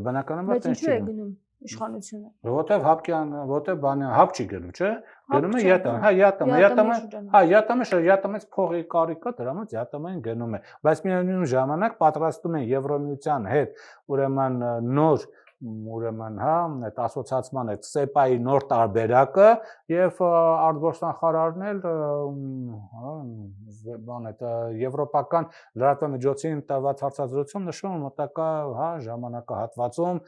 բնականաբար տենց չի գնում իշխանությունը։ Որտեվ հապկյան, որտեվ բանը հապ չի գնում, չէ։ Գնում է ԵՏՄ-ից փողի կարիքա, դրանից ԵՏՄ-ին գնում է, բայց միևնույն ժամանակ պատրաստում են Եվրամիության հետ, ուրեմն նոր հա, այդ ասոցիացման այդ SEPA-ի նոր տարբերակը եւ արտգործնախարարն էլ բան այդ եվրոպական լրատվամիջոցին տված հարցազրույցում նշում մոտակա, հա, ժամանակահատվածում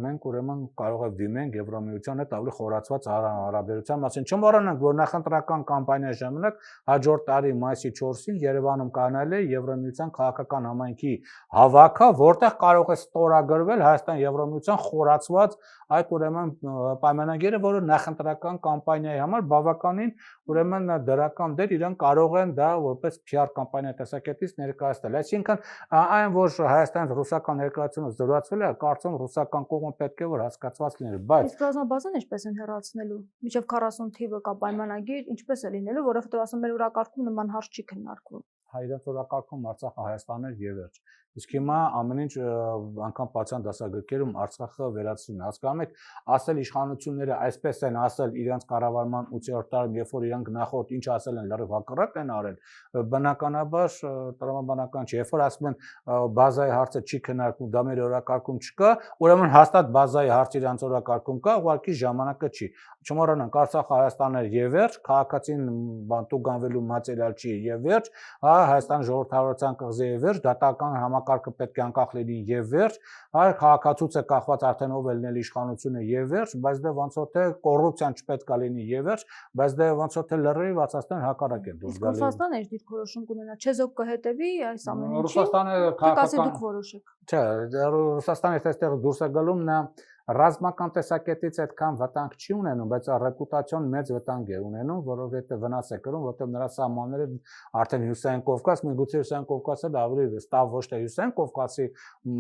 մենք ուրեմն կարող ենք դիմենք Եվրամիության հետ ավելի խորացված հարաբերության մասին։ Չմոռանանք, որ նախընտրական կամպանիայի ժամանակ հաջորդ տարի մայիսի 4-ին Երևանում կանալի է Եվրամիության քաղաքական համայնքի հավաքը, որտեղ կարող է ստորագրվել Հայաստան Եվրամիության խորացված այդ ուրեմն պայմանագիրը, որը նախընտրական կամպանիայի համար բավականին ուրեմն դրական դեր իրեն կարող են դա որպես PR կամպանիա տեսակետից ներկայացնել։ Այսինքն այն, որ Հայաստանից ռուսական ներկայությունը զորացվել է, կարծում ռուսական կողմը պետք է որ հասկացված լինի, բայց իսկ ռազմաբազան ինչպես են հեռացնելու։ Մինչև 40 թիվը կա պայմանագիր, ինչպես է լինելու, որովհետև ասում մեր օրակարգում նման հարց չի քննարկվում։ Հայրենի օրակարգում Արցախը Հայաստանն էր եւ վերջ։ Իսկ հիմա ամեն ինչ անգամ պատյան դասագրքերում Արցախը վերացնում է։ Հասկանում եք, ասել իշխանությունները այսպես են ասել իրենց կառավարման 8-րդ տարում, երբ որ իրանք նախորդ ինչ ասել են, լրիվ հակառակ են արել, բնականաբար տրամաբանական չէ։ Երբ որ ասում են բազայի հարցը չի քննարկվում, դա մեր օրակարգում չկա, ուրեմն հաստատ բազայի հարցը իրանց օրակարգում կա, ուղղակի ժամանակը չի։ Չմոռանանք, Արցախը Հայաստանն էր եւ վերջ, քաղաքացին տուգանվելու մատերիալ չի եւ վերջ, հա, Հայաստան ժողովրդավարության կղզի եւ վերջ, դատական համակարգը պետք է անկախ լինի եւ վերջ, հա, քաղաքացուցը կախված արդեն ով է լինել իշխանությունը եւ վերջ, բայց դե ոնց որ թե կոռուպցիան չպետք է լինի եւ վերջ, բայց դե ոնց որ թե լրիվ Վացաստան հակառակ է դուրս գալու։ Ռուսաստանը իր դիրքորոշում կունենա, չեզոք կհետևի այս ամեն ինչին։ Ռուսաստանը քաղաքական դուք որոշեք։ Չէ, Ռուսաստանը այստեղ դուրս է գալու նա ռազմական տեսակետից այդքան վտանգ չի ունենում, բայց ռեպուտացիոն մեծ վտանգ է ունենում, որովհետև վնաս է կրում, որովհետև նրա սահմանները արդեն Հյուսիսային Կովկաս, միգուցե Հյուսիսային Կովկասը ավելի վստահ ոչ թե Հյուսիսային Կովկասի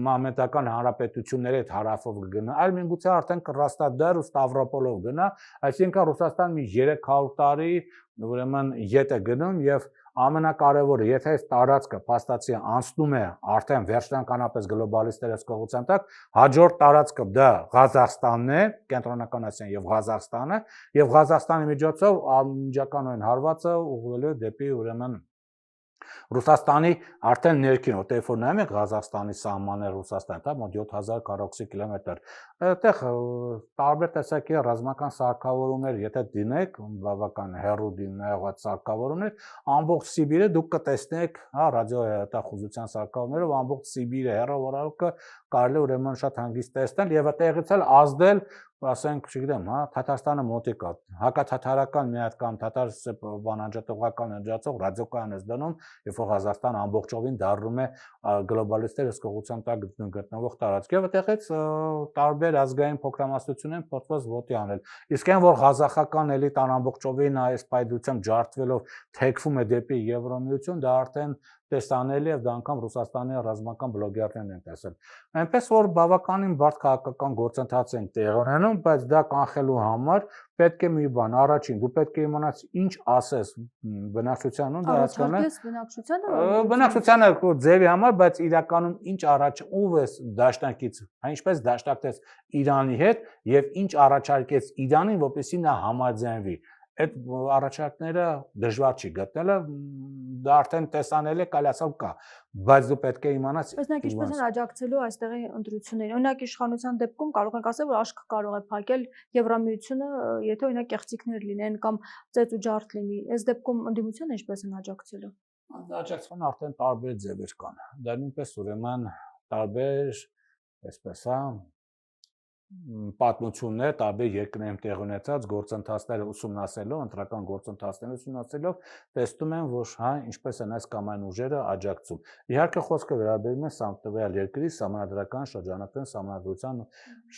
մամետական հանրապետությունների հետ հարավով գնա, այլ միգուցե արդեն Կրաստադար ու Ստավրոպոլով գնա, այսինքն Ռուսաստան մի 300 տարի ուրեմն ետ է գնում եւ ամենակարևորը, եթե այս տարածքը փաստացի անցնում է արդեն վերջնականապես գլոբալիստների հսկողության տակ, հաջորդ տարածքը դա Ղազախստանն է, Կենտրոնական Ասիան եւ Ղազախստանը, եւ Ղազախստանի միջոցով անմիջականորեն հարվածը ուղղվելու դեպի ուրեմն Ռուսաստանի արդեն ներքին, որտեղ որ նայում եք Ղազախստանի սահմանները Ռուսաստանի, դա մոտ 7000 քառակուսի կիլոմետր։ Այդտեղ տարբեր տեսակի ռազմական սարքավորումներ, եթե դինեք, բավական հեռու դինեղված սարքավորումներ, ամբողջ Սիբիրը դուք կտեսնեք, հա, ռադիոհեռախոսության սարքավորումներով ամբողջ Սիբիրը հեռավորալը կարելի ուրեմն շատ հանգիստ տեսնել եւ այդտեղից էլ ազդել ասենք, չգիտեմ, հա, Թաթարստանը մոտիկ է, հակաթաթարական մի հատ կամ թաթար բանջատողական ընջացող ռադիոկայան ես դնում, երբ որ Ղազախստանը ամբողջովին դառնում է գլոբալիստների հսկողության տակ գտնվող տարածք եւ այդտեղից տարբեր ազգային փոքրամասնություններ են փորձված ոտի անել։ Իսկ այն որ ղազախական էլիտան ամբողջովին այս պայծրությամբ ջարդվելով թեքվում է դեպի Եվրոմիություն, դա արդեն տեսանելի է դա անգամ Ռուսաստանի ռազմական բլոգերներն են տեսել։ Այնպես որ բավականին բարդ քաղաքական գործընթաց են տեղի ունենում, բայց դա կանխելու համար պետք է մի բան, առաջին դու պետք է իմանաս ինչ ասես բնակչության ու դա հասկանաս բնակչությանը ձևի համար, բայց իրականում ինչ առաջ ով է դաշնակից, ինչպես դաշնակցեց Իրանի հետ եւ ինչ առաջարկեց Իրանին, որպեսզի նա համաձայնվի։ Այդ առաջարկները դժվար չի գտնելը, դա արդեն տեսանելի է, կալասավ կա, բայց դու պետք է իմանաս։ Բայց նա ինչպես են աջակցելու այստեղի ընտրություններին։ Օրինակ իշխանության դեպքում կարող ենք ասել, որ աշկ կարող է փակել Եվրամիությունը, եթե օրինակ կեղծիքներ լինեն կամ ծեծ ու ջարդ լինի։ Այս դեպքում ընդդիմությունը ինչպես են աջակցելու։ Աջակցման արդեն տարբեր ձևեր կան։ Դա նույնպես ուրեմն տարբեր, այսպես հա, պատմություններ, տարբեր երկրներում տեղ ունեցած գործընթացները ուսումնասիրելով, ընտրական գործընթացները ուսումնասիրելով, տեսնում են, որ հա ինչպես են այս կամ այն ուժերը աջակցում։ Իհարկե խոսքը վերաբերում է սամտվյալ երկրի սահմանադրական շրջանակներն սահմանադրության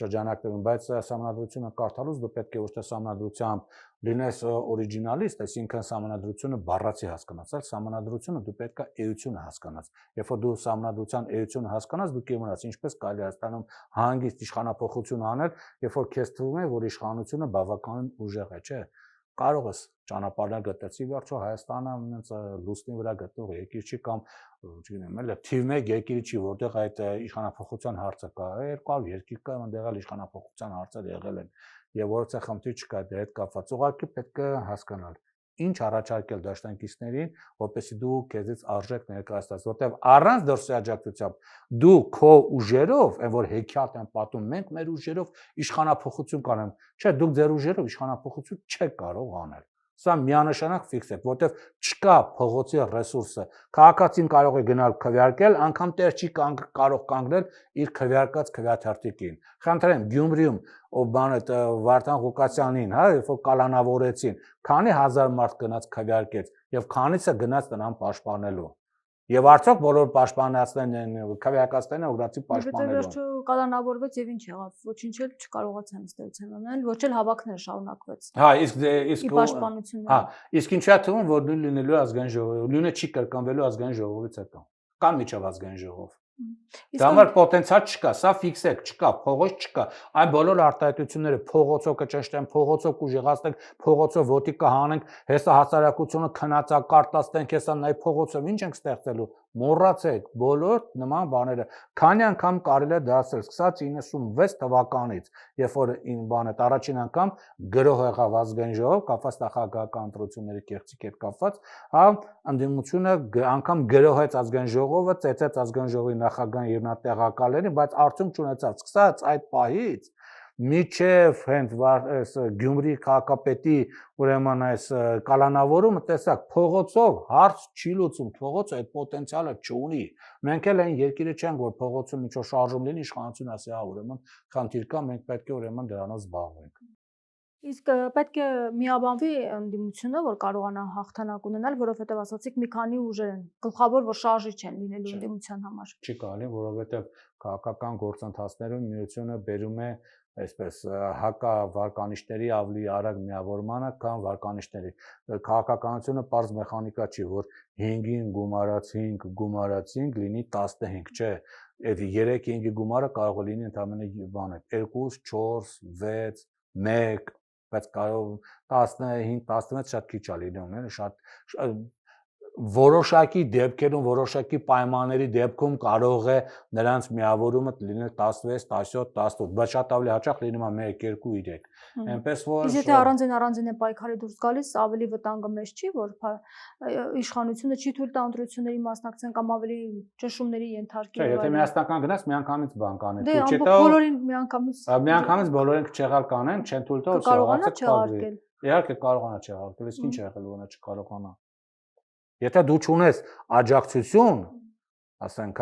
շրջանակներում, բայց սահմանադրությունը կարդալուց դու պետք է ոչ թե սահմանադրությամբ լինես օրիջինալիստ, այսինքն սահմանադրությունը բառացի հասկանաս, այլ սահմանադրությունը դու պետք է էությունը հասկանաս։ Երբ որ դու սահմանադրության էությունը հասկանաս, դու կիմանաս ինչպես կարելի է Հայաստանում հանգիստ իշխանապողություն անել, երբ որ քեզ թվում է, որ իշխանությունը բավականին ուժեղ է, չէ։ Կարող ես ճանապարհներ գտեցի վերջո Հայաստանը այնց լուսնի վրա գտնող երկիր չի կամ չգիտեմ, էլի թիվ 1 երկիրը չի, որտեղ այդ իշխանապողության հարցը կա, 200 երկիր կա, այնտեղ էլ իշխանապողության հարցեր եղել են եւ որոցը խնդիր չկա դրա հետ կապված։ Ուղղակի պետք է հասկանալ ինչ առաջարկել դաշնակիցներին, որպեսզի դու քեզից արժեք ներկայացնես, որտեղ առանց դրսի աջակցությամբ դու քո ուժերով, այն որ հեքիաթ են պատում, մենք մեր ուժերով իշխանապողություն կանենք, չէ, դուք ձեր ուժերով իշխանապողություն չեք կարող անել։ Սա միանշանակ ֆիքս է, որտեղ չկա փողոցի ռեսուրսը։ Քաղաքացին կարող է գնալ քվեարկել, անգամ տեր չի կարող կանգնել իր քվեարկած քվեաթերթիկին։ Խնդրեմ, Գյումրիում ով բան այդ Վարդան Ղուկասյանին, հա, երբ որ կալանավորեցին, քանի հազար մարդ գնաց քվեարկեց եւ քանիսը գնաց նրան պաշտպանելու։ Եվ արդյոք բոլոր պաշտպանածներն են քվեարկածներն են ուղղակի պաշտպանելու։ Վերջո կալանավորվեց եւ ինչ եղավ։ Ոչինչ էլ չկարողացան ստեղծել անել, ոչ էլ հավաքներ շարունակվեց։ Հա, իսկ պաշտպանությունները։ Հա, իսկ ինչա թվում, որ նույն լինելու ազգային ժողովի, նույնը չի կրկնվելու ազգային ժողովից հետո։ Կամ միջև ազգային ժողով։ Դա համար պոտենցիալ չկա, սա ֆիքս է, չկա, փողոց չկա։ Այն բոլոր արտահայտությունները փողոցով կճշտեն, փողոցով կուժեղացնենք, փողոցով ոտի կհանենք, հեսա հասարակությունը քնածա կարտացնենք, հեսա նայ փողոցով ինչ ենք ստեղծելու։ Մոռացեք բոլոր նման բաները։ Քանի անգամ կարելի է դասել, սկսած 96 թվականից, երբ որ բանը առաջին անգամ գրող եղավ ազգային ժողով, կապված նախագահական ընտրությունների կեղծիք հետ կապված, հա, ընդդիմությունը անգամ գրողեց ազգային ժողովը, ծեծեց ազգային ժողովի նախագահան եւ նա տեղակալներին, բայց արդյունք չունեցավ։ Սկսած այդ պահից միջև հենց այս Գյումրի քաղաքապետի ուրեմն այս կալանավորումը տեսակ փողոցով հարց չի լուծում, փողոցը այդ պոտենցիալը չունի։ Մենք էլ այն երկիրը չենք, որ փողոցում ինչ-որ շարժում լինի, իշխանությունը ասի, հա, ուրեմն խնդիր կա, մենք պետք է ուրեմն դրանով զբաղվենք։ Իսկ պետք է միաբանվի ընդդիմությունը, որ կարողանա հաղթանակ ունենալ, որովհետև ասացիք մի քանի ուժեր են, գլխավոր որ շարժիչ են լինելու ընդդիմության համար։ Չի կարելի, որովհետև քաղաքական գործընթացներում միությունը բերում է այսպես հակավարկանիշների ավելի արագ միավորմանը, քան վարկանիշների։ Քաղաքականությունը պարզ մեխանիկա չի, որ 5-ին գումարած 5 գումարած 5 լինի 15, չէ։ Այդ 3-5-ի գումարը կարող է լինի ընդամենը բանը 2, 4, 6, 1, բայց կարող 15, 16 շատ քիչ է լինում, շատ որոշակի դեպքերում, որոշակի պայմանների դեպքում կարող է նրանց միավորումը լինել 16, 17, 18, բայց շատ ավելի հաճախ լինում է 1, 2, 3։ Այնպես որ Իսկ եթե առանձին է պայքարի դուրս գալիս, ավելի վտանգը մեծ չի, որ իշխանությունը չի թույլ տա ընտրությունների մասնակցեն կամ ավելի ճնշումների ենթարկի։ Չէ, եթե միասնական գնաց, միանգամից բան կանեն։ Դե բոլորին միանգամից բոլորին չեղալ կանեն, չեն թույլ տա կարողանա չեղարկել։ Իհարկե կարողանա չեղարկել, իսկ ինչ եղել ունա չկարողանա։ Եթե դու չունես աջակցություն, ասենք,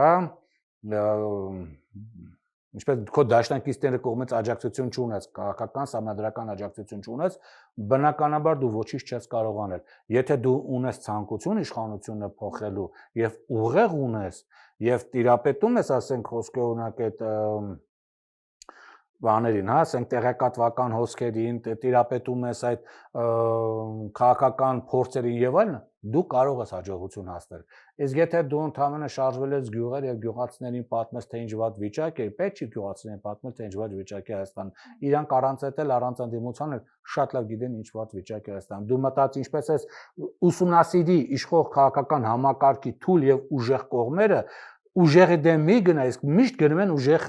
ինչպես քո դաշնակիցների կողմից աջակցություն չունես, քաղաքական, համադրական աջակցություն չունես, բնականաբար դու ոչինչ չես կարող անել։ Եթե դու ունես ցանկություն իշխանությունը փոխելու եւ ուղեղ ունես եւ տիրապետում ես, ասենք, խոսքի օրինակ այդ բաներին, հա, ասենք տեղեկատվական հոսքերին, տիրապետում ես այդ քաղաքական փորձերին եւ այլն, դու կարող ես հաջողություն հասնել։ Իսկ եթե դու ընդհանրապես շարժվել ես գյուղեր եւ գյուղացիներին պատմես թե ինչ վատ վիճակ է, պետք չի գյուղացիներին պատմել թե ինչ վատ վիճակ է Հայաստանում։ Իրանք առանց էլ առանց ընդդիմության էլ շատ լավ գիտեն ինչ վատ վիճակ է Հայաստանում։ Դու մտած ինչպես ես ուսումնասիրի իշխող քաղաքական համակարգի թույլ եւ ուժեղ կողմերը, ուժեղի դեմ մի գնա, իսկ միշտ գնում են ուժեղ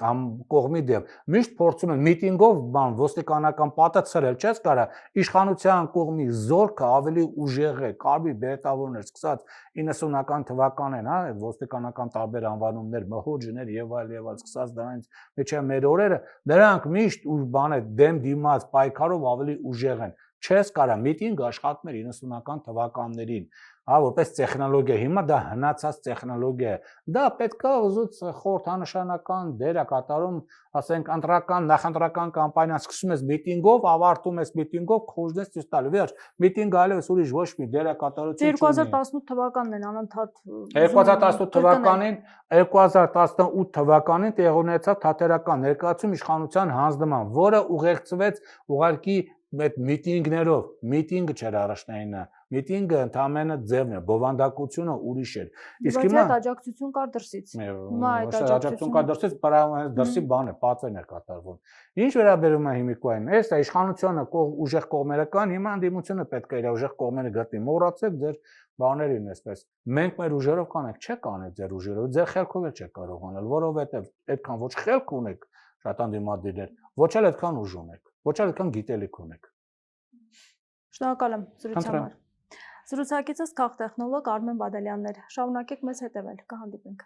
կողմի դեմ։ Միշտ փորձում են միտինգով բան ոստիկանական պատը ցրել, չես կարա իշխանության կողմի զորքը ավելի ուժեղ է, կարմիր բերետավորներ սկսած 90-ական թվականին, հա, այդ ոստիկանական տարբեր անվանումներ, մհոջներ եւ այլ սկսած դրանից մեջը մեր օրերը, դրանք միշտ ու բան է դեմ դիմաց պայքարով ավելի ուժեղ են։ Չես կարա միտինգ աշխատում էր 90-ական թվականներին, հա, որպես տեխնոլոգիա, հիմա դա հնացած տեխնոլոգիա է։ Դա պետք է ուզուց խորհրդանշանական դեր է կատարում, ասենք, նախընտրական կամպանիան սկսում ես միտինգով, ավարտում ես միտինգով, խոժնես ցույց տալու, վերջ, միտինգը այլևս ուրիշ ոչ մի դերակատարություն չունի։ 2018 թվականն են անընդհատ 2018 թվականին տեղի ունեցավ թատերական ներկայացում իշխանության հանձնման, որը ուղեկցվեց ուղարկի այդ միտինգներով, միտինգը չէր առաջնայինը, միտինգը ընդամենը ձևն է, բովանդակությունը ուրիշ էր։ Իսկ հիմա աջակցություն կար դրսից։ Հիմա այդ աջակցություն կար դրսից, բայց դրսի բան է, պատվերն է կատարվում։ Ինչ վերաբերում է հիմիկվային, այս է իշխանությունը ուժեղ կողմերը կան, հիմա ընդդիմությունը պետք է իր ուժեղ կողմերը գտնի։ Մոռացեք ձեր բաներին այսպես։ Մենք մեր ուժերով կանենք, չեք անեք ձեր ուժերով, ձեր խելքով էլ չեք կարող անել, որովհետև այդքան ոչ խելք ունեք, շատ անդիմադիրներ, ոչ էլ այդքան ուժ ունեք, ոչ էլ այդքան գիտելիք ունեք։ Շնորհակալ եմ զրույցի համար։ Զրուցակիցս քաղտեխնոլոգ Արմեն Բադալյանն էր։ Շարունակեք մեզ հետևել, կհանդիպենք։